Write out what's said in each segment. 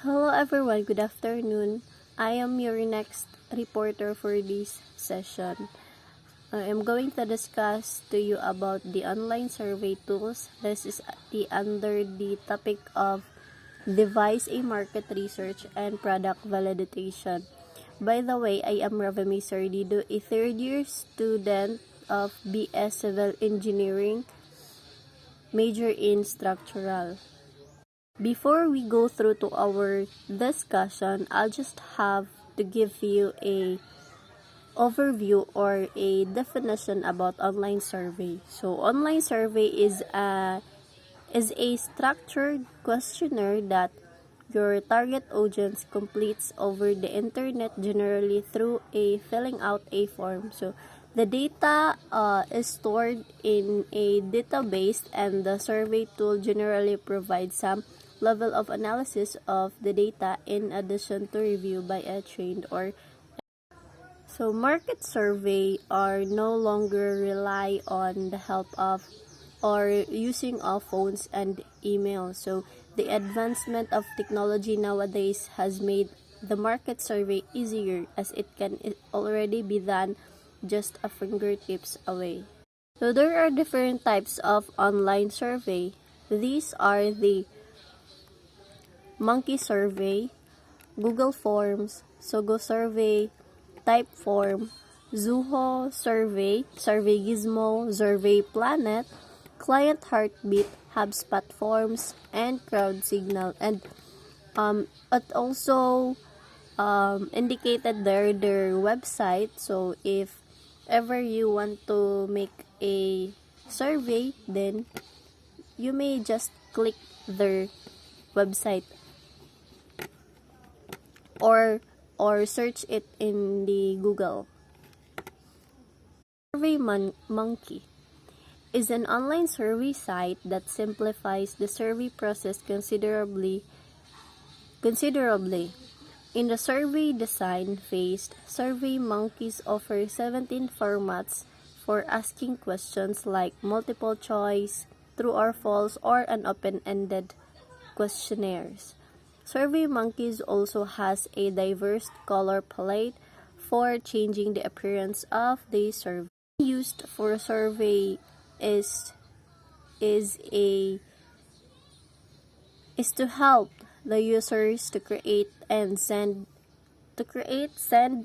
Hello everyone, good afternoon. I am your next reporter for this session. I am going to discuss to you about the online survey tools. This is under the topic of device a market research and product validation. By the way, I am Ravami Sardido, a third-year student of BS Civil Engineering, major in structural. Before we go through to our discussion, I'll just have to give you a overview or a definition about online survey. So online survey is a structured questionnaire that your target audience completes over the internet, generally through a filling out a form. So the data is stored in a database, and the survey tool generally provides some level of analysis of the data in addition to review by a trained or so market survey are no longer rely on the help of or using of phones and email. So the advancement of technology nowadays has made the market survey easier, as it can already be done just a fingertips away. So there are different types of online survey. These are the Monkey Survey, Google Forms, Sogo Survey, Typeform, Zuho Survey, Survey Gizmo, Survey Planet, Client Heartbeat, HubSpot Forms, and Crowd Signal. And it also indicated there their website. So if ever you want to make a survey, then you may just click their website or search it in the Google. SurveyMonkey is an online survey site that simplifies the survey process considerably. In the survey design phase, SurveyMonkeys offers 17 formats for asking questions like multiple choice, true or false, or an open-ended questionnaires. SurveyMonkeys also has a diverse color palette for changing the appearance of the survey. Used for survey is to help the users to create, send,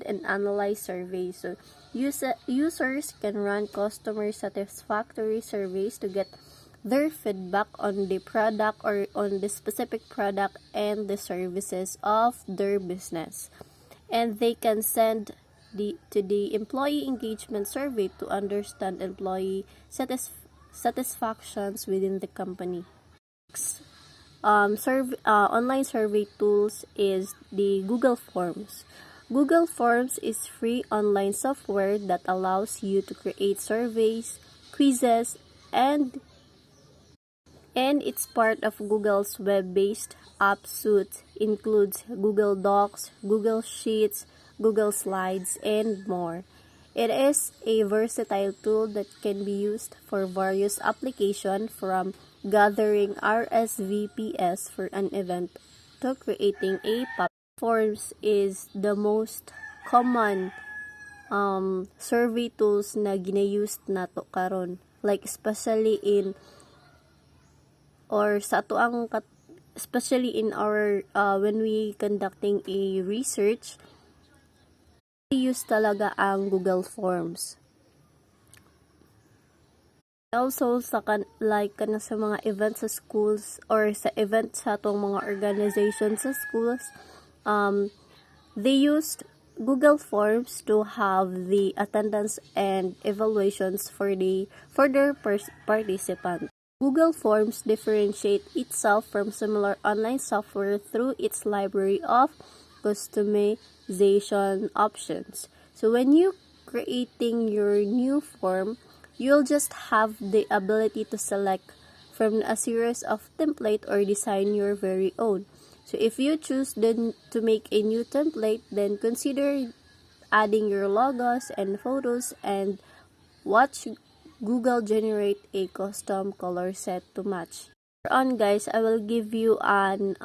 and analyze surveys. So users can run customer satisfactory surveys to get their feedback on the product or on the specific product and the services of their business. And they can send to the employee engagement survey to understand employee satisfactions within the company. Online survey tools is the Google Forms. Google Forms is free online software that allows you to create surveys, quizzes, and it's part of Google's web-based app suite. Includes Google Docs, Google Sheets, Google Slides, and more. It is a versatile tool that can be used for various applications, from gathering RSVPs for an event to creating a pop. Forms is the most common survey tools na gina-use nato karon, like especially in our when we conducting a research, we use talaga ang Google Forms. Also sa sa mga events sa schools or sa events sa atong mga organizations sa schools, they used Google Forms to have the attendance and evaluations for their participants. Google Forms differentiate itself from similar online software through its library of customization options. So when you creating your new form, you'll just have the ability to select from a series of template or design your very own. So if you choose then to make a new template, then consider adding your logos and photos and watch Google generate a custom color set to match. On guys, I will give you an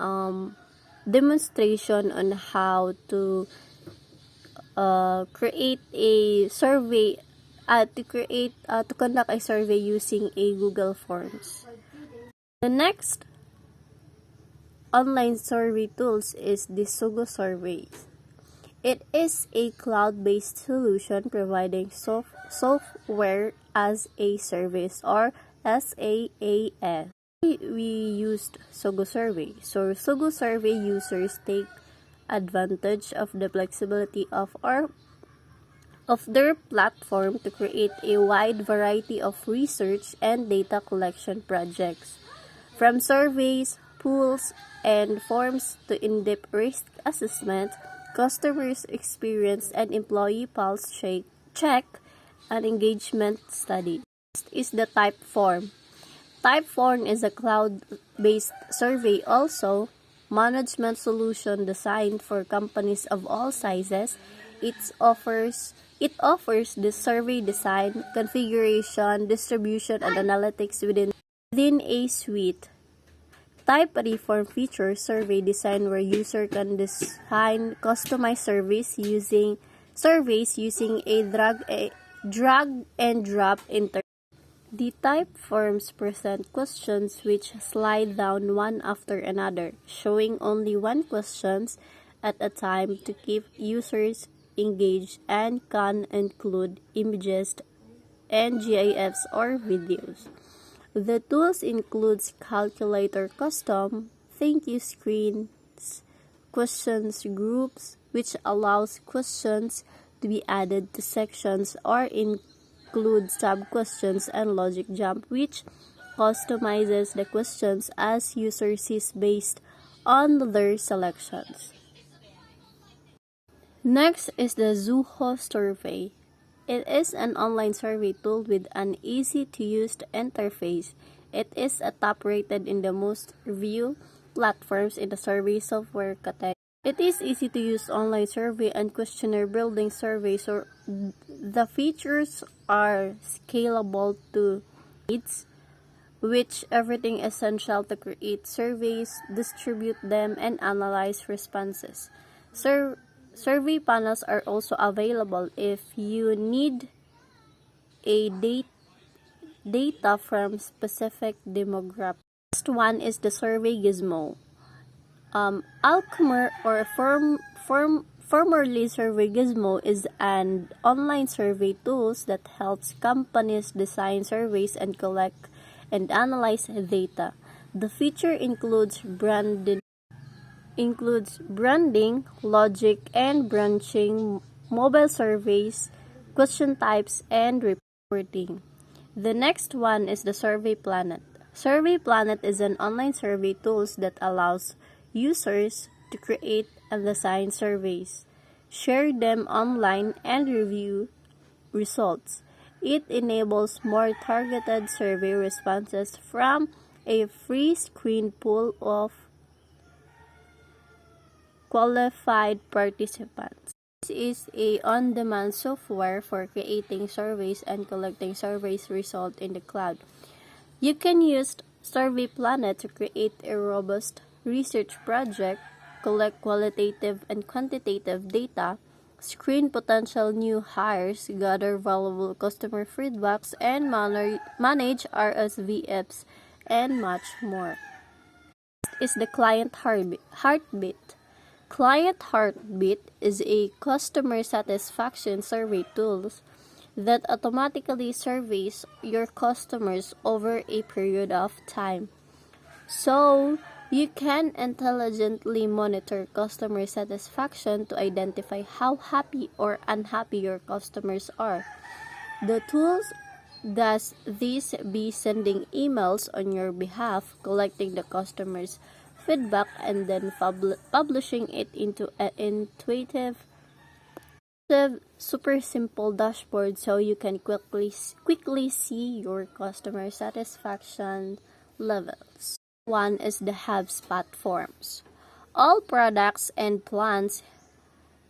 demonstration on how to create a survey, to conduct a survey using a Google Forms. The next online survey tools is the Sugo Surveys. It is a cloud-based solution providing software as a service, or SaaS. We used Sugo Survey. So Sugo Survey users take advantage of the flexibility of their platform to create a wide variety of research and data collection projects, from surveys, polls, and forms to in-depth risk assessment, customers' experience, and employee pulse check and engagement study. Next is the Typeform. Typeform is a cloud-based survey also management solution designed for companies of all sizes. It offers the survey design, configuration, distribution, and analytics within a suite. Typeform features survey design where user can design customized surveys using a drag and drop interface. The Typeforms present questions which slide down one after another, showing only one questions at a time to keep users engaged, and can include images and GIFs or videos. The tools includes calculator custom, thank you screens, questions groups, which allows questions to be added to sections, or include sub-questions, and logic jump, which customizes the questions as user sees based on their selections. Next is the Zuho Survey. It is an online survey tool with an easy-to-use interface. It is a top-rated in the most reviewed platforms in the survey software category. It is easy to use online survey and questionnaire building surveys, or the features are scalable to needs, which everything essential to create surveys, distribute them, and analyze responses. Survey panels are also available if you need a data from specific demographics. Next one is the Survey Gizmo. Alchemr, or formerly Survey Gizmo, is an online survey tool that helps companies design surveys and collect and analyze data. The feature includes branding, logic, and branching, mobile surveys, question types, and reporting. The next one is the Survey Planet. Survey Planet is an online survey tool that allows users to create and design surveys, share them online, and review results. It enables more targeted survey responses from a free screen pool of qualified participants. This is a on-demand software for creating surveys and collecting surveys results in the cloud. You can use Survey Planet to create a robust research project, collect qualitative and quantitative data, screen potential new hires, gather valuable customer feedbacks, and manage RSVPs, and much more. Next is the Client Heartbeat. Client Heartbeat is a customer satisfaction survey tool that automatically surveys your customers over a period of time. So, you can intelligently monitor customer satisfaction to identify how happy or unhappy your customers are. The tools does this by sending emails on your behalf, collecting the customer's feedback, and then publishing it into an intuitive, super simple dashboard so you can quickly see your customer satisfaction levels. One is the HubSpot Forms. All products and plans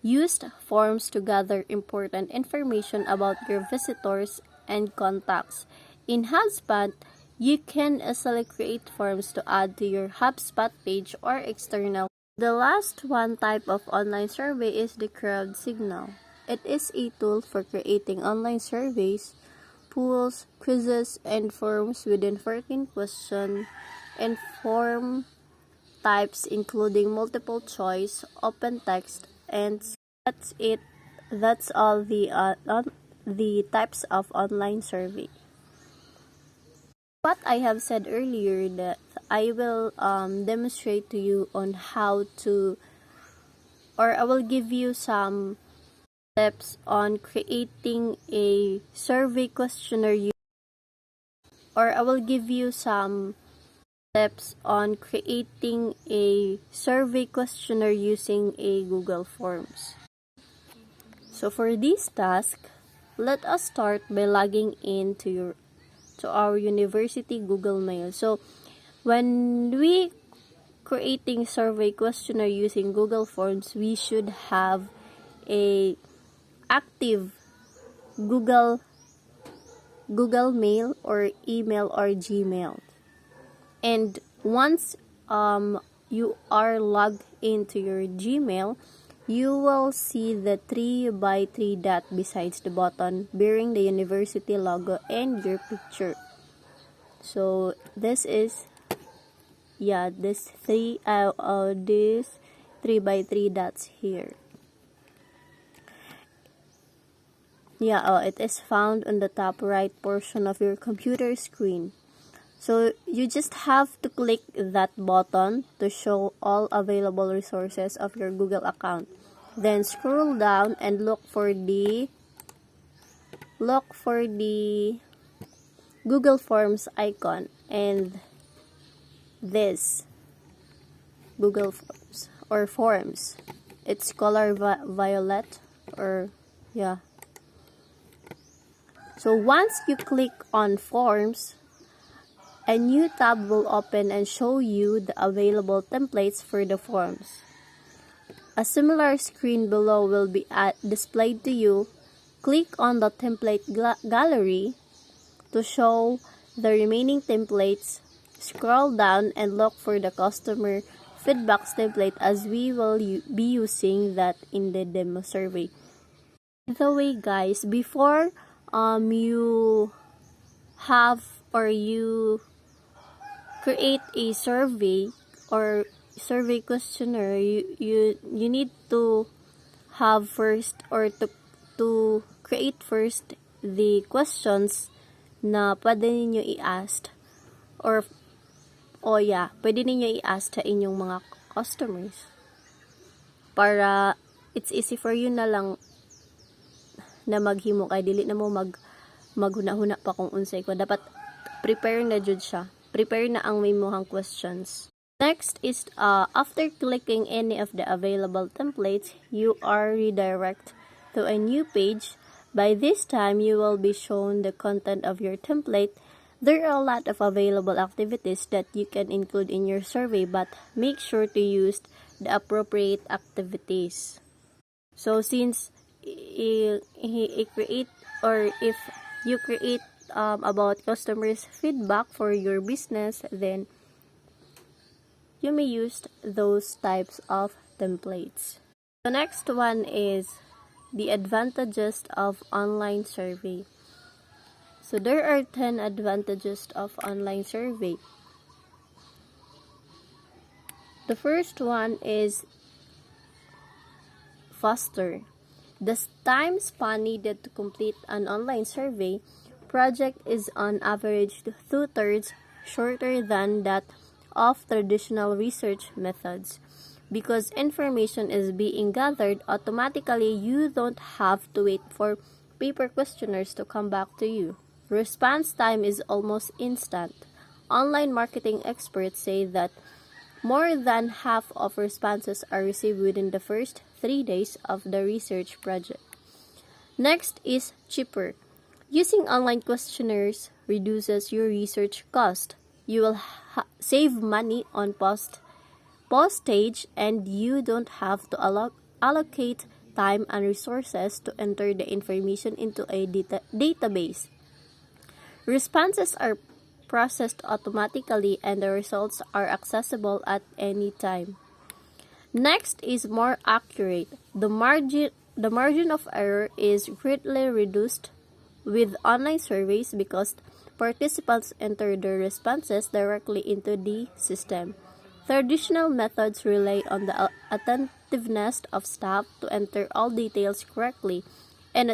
used forms to gather important information about your visitors and contacts. In HubSpot, you can easily create forms to add to your HubSpot page or external The last one type of online survey is the crowd signal. It is a tool for creating online surveys, polls, quizzes, and forms within 14 question and form types including multiple choice, open text, and that's it. That's all the types of online survey. What I have said earlier, that I will demonstrate to you on how to, or I will give you some steps on creating a survey questionnaire, or I will give you some steps on creating a survey questionnaire using a Google Forms. So for this task, let us start by logging in to our university Google Mail. So when we creating survey questionnaire using Google Forms, we should have a active Google Mail or email or Gmail. And once you are logged into your Gmail, you will see the 3x3 dot besides the button bearing the university logo and your picture. So this is this 3x3 dots here. It is found on the top right portion of your computer screen. So you just have to click that button to show all available resources of your Google account. Then scroll down and look for the Google Forms icon, and this Google Forms or Forms. It's color violet So once you click on Forms, a new tab will open and show you the available templates for the forms. A similar screen below will be displayed to you. Click on the template gallery to show the remaining templates. Scroll down and look for the customer feedback template, as we will be using that in the demo survey. By the way, guys, before you create a survey or survey questionnaire, you need to have first, or to create first the questions na pwede ninyo i-ask, pwede ninyo i-ask sa inyong mga customers para it's easy for you na lang na maghimo, kay dili na mo maghuna-huna pa kung unsay ko. Dapat prepare na jud siya. Prepare na ang may mohang questions. Next is after clicking any of the available templates, you are redirected to a new page. By this time, you will be shown the content of your template. There are a lot of available activities that you can include in your survey, but make sure to use the appropriate activities. So since if you create about customers' feedback for your business, then you may use those types of templates. The next one is the advantages of online survey. So there are 10 advantages of online survey. The first one is faster. The time span needed to complete an online survey project is on average 2/3 shorter than that of traditional research methods. Because information is being gathered automatically, you don't have to wait for paper questionnaires to come back to you. Response time is almost instant. Online marketing experts say that more than half of responses are received within the first 3 days of the research project. Next is cheaper. Using online questionnaires reduces your research cost. You will save money on postage, and you don't have to allocate time and resources to enter the information into a database. Responses are processed automatically, and the results are accessible at any time. Next is more accurate. The margin of error is greatly reduced with online surveys because participants enter their responses directly into the system. Traditional methods rely on the attentiveness of staff to enter all details correctly, and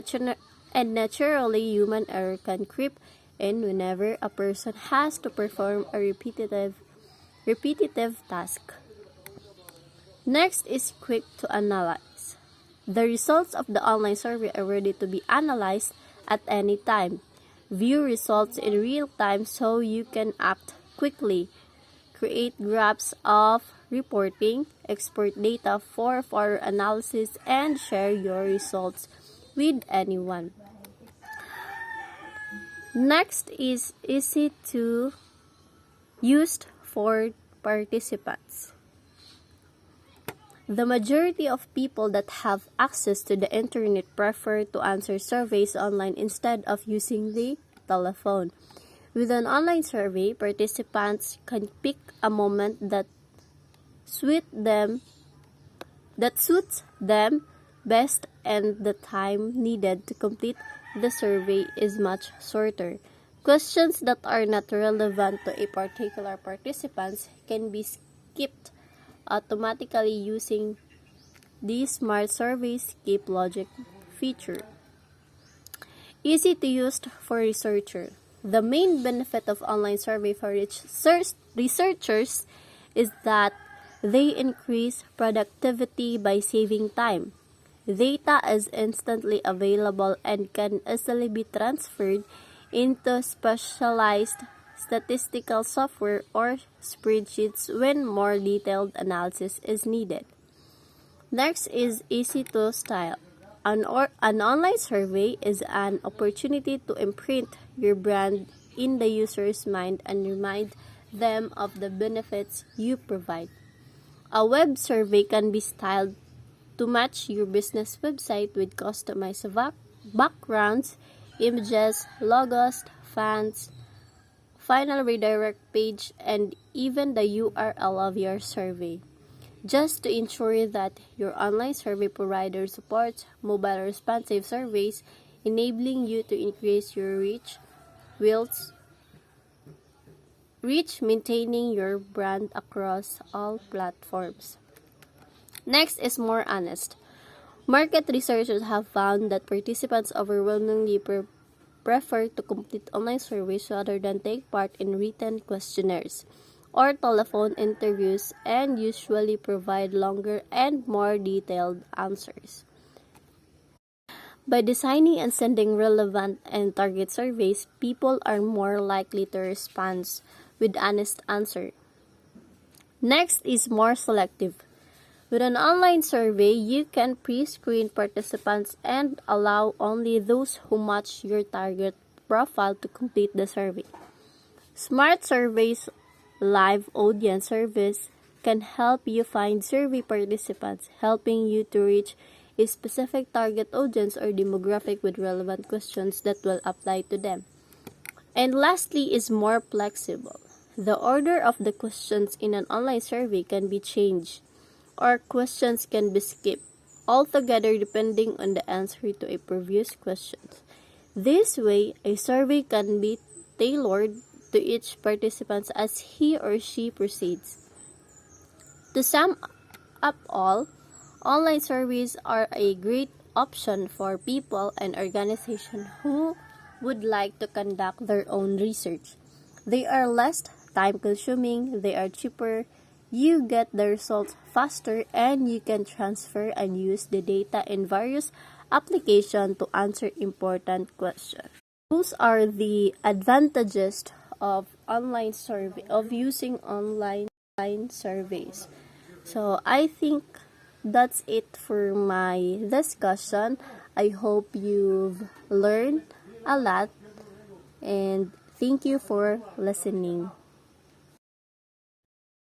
naturally human error can creep in whenever a person has to perform a repetitive task. Next is quick to analyze. The results of the online survey are ready to be analyzed at any time. View results in real time so you can act quickly. Create graphs of reporting, export data for further analysis, and share your results with anyone. Next is easy to use for participants. The majority of people that have access to the internet prefer to answer surveys online instead of using the telephone. With an online survey, participants can pick a moment that suits them best, and the time needed to complete the survey is much shorter. Questions that are not relevant to a particular participant can be skipped automatically using the Smart Survey Skip Logic feature. Easy to use for researchers. The main benefit of online survey for researchers is that they increase productivity by saving time. Data is instantly available and can easily be transferred into specialized statistical software or spreadsheets when more detailed analysis is needed. Next is easy to style. An online survey is an opportunity to imprint your brand in the user's mind and remind them of the benefits you provide. A web survey can be styled to match your business website with customized backgrounds, images, logos, fonts, final redirect page, and even the URL of your survey. Just to ensure that your online survey provider supports mobile responsive surveys, enabling you to increase your reach, maintaining your brand across all platforms. Next is more honest. Market researchers have found that participants overwhelmingly prefer to complete online surveys rather than take part in written questionnaires or telephone interviews, and usually provide longer and more detailed answers. By designing and sending relevant and target surveys, people are more likely to respond with honest answers. Next is more selective. With an online survey, you can pre-screen participants and allow only those who match your target profile to complete the survey. Smart Surveys live audience service can help you find survey participants, helping you to reach a specific target audience or demographic with relevant questions that will apply to them. And lastly is more flexible. The order of the questions in an online survey can be changed, or questions can be skipped altogether depending on the answer to a previous question. This way, a survey can be tailored to each participant as he or she proceeds. To sum up all, online surveys are a great option for people and organizations who would like to conduct their own research. They are less time-consuming, they are cheaper, you get the results faster, and you can transfer and use the data in various applications to answer important questions. Those are the advantages of using online surveys. So I think that's it for my discussion. I hope you've learned a lot, and thank you for listening.